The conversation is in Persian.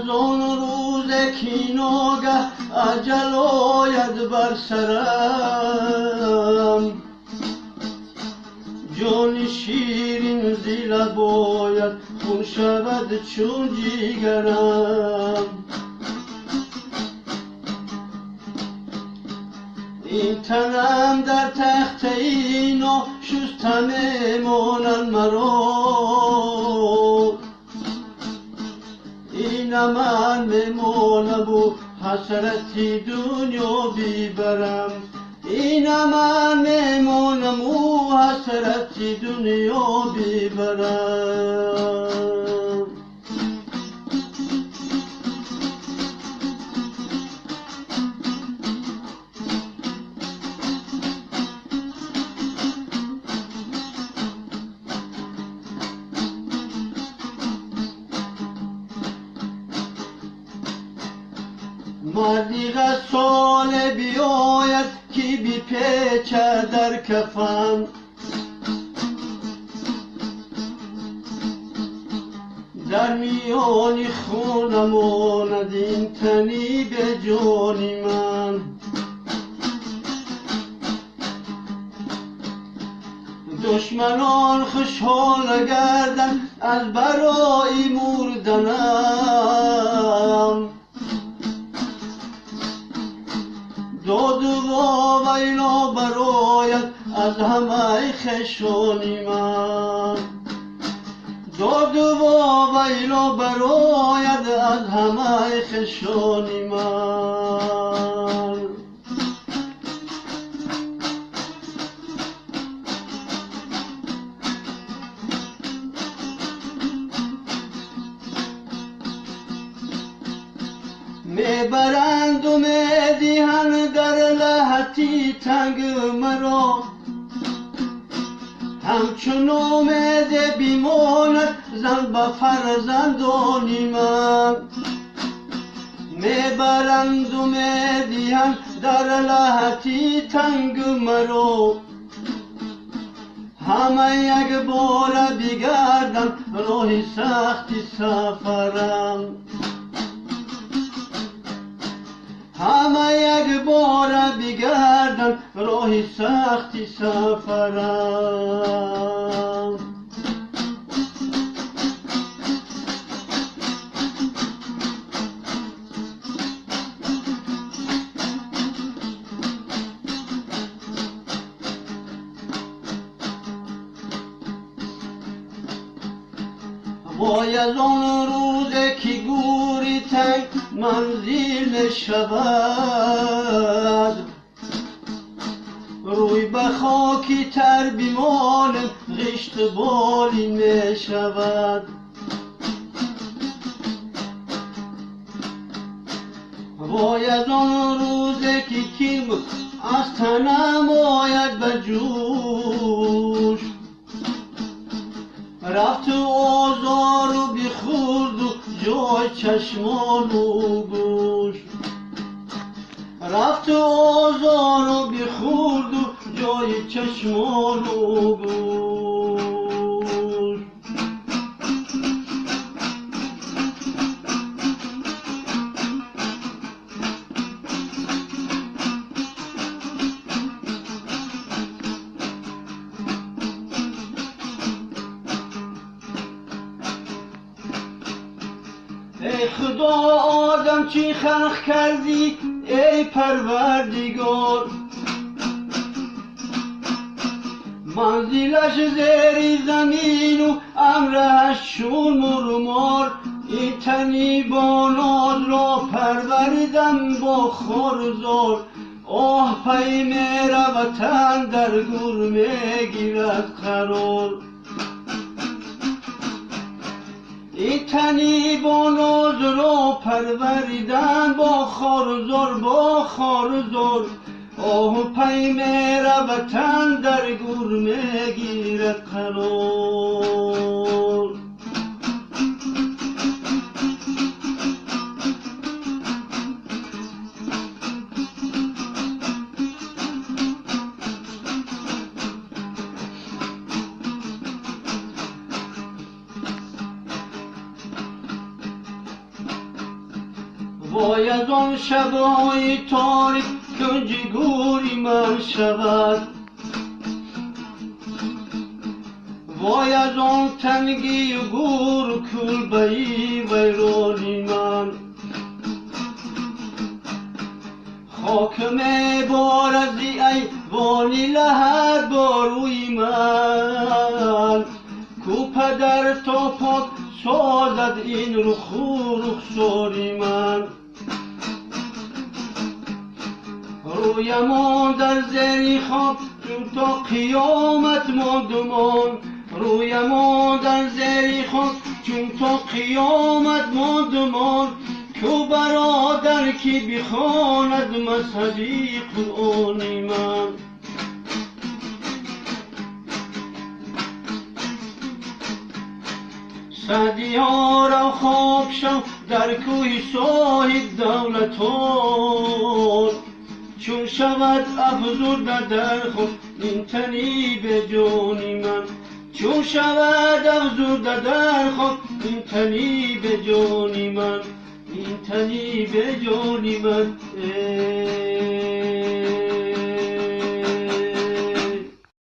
از آن روز که ناگه اجل آید بر سرم، جان شیرین زی لب آید خون شود چون جیگرم. این تنم در تخت اینا شستم مانن مرا، این من میمانم و حسرتی دنیا بیبرم، این من میمانم و حسرتی دنیا بیبرم. مردی سال بیاید که بی پیچه در کفن، در میان خون ماند این تنی به جانی من. دشمنان خوشحال گردن از برای مردنم، داد و ویلا براید از همه خشانی من، داد و ویلا براید از همه خشانی من. میبرند و میدهند در لحتی تنگ مرا، همچون امید بیماند زن به فرزندانی من. میبرند و میدهند در لحتی تنگ مرا، همه یک بار بگردم راه سختی سفرم، همه یک بار بگردن راه سختی سفرم. وای از آن روزه که گوری تنگ منزل شود، روی به خاکی تر بیمانم غشت بالی می شود. وای از آن روزه که کین از تنم آید به جوش، رفت و آزار و بیخورد و جای چشمان و گوش، رفت و آزار و بیخورد و جای چشمان و گوش. ای خدا آدم چی خلق کردی ای پروردگار، منزلش زیر زمین و امرش شون مرمار. این تنی با ناز را پروردم با خارزار، آه پی می روتن در گور می گیرد قرار. این تنی با ناز را پروریدن با خارزار با خارزار، آه پی می روتن در گور می گیرد قرار. وای از آن شبهای تاریک کنج گوری من شود، وای از آن تنگی و گور و کلبهی ویرانی من. خاکم بارزی ای وانی لحد باروی من، کو پدر تا پاک سازد این رخساری من. رویمان در زیر خواب چون تا قیامت ماندمان، رویمان در زیر خواب چون تا قیامت ماندمان، کو برادر کی بخواند مذهبی قرآنی من. سعدی ها را خواب شو در کوی صاحب دولتان، چون شود افزوده در خود این تنی به جانی من، چون شود افزوده در خود این تنی به جانی من، این تنی به جانی من.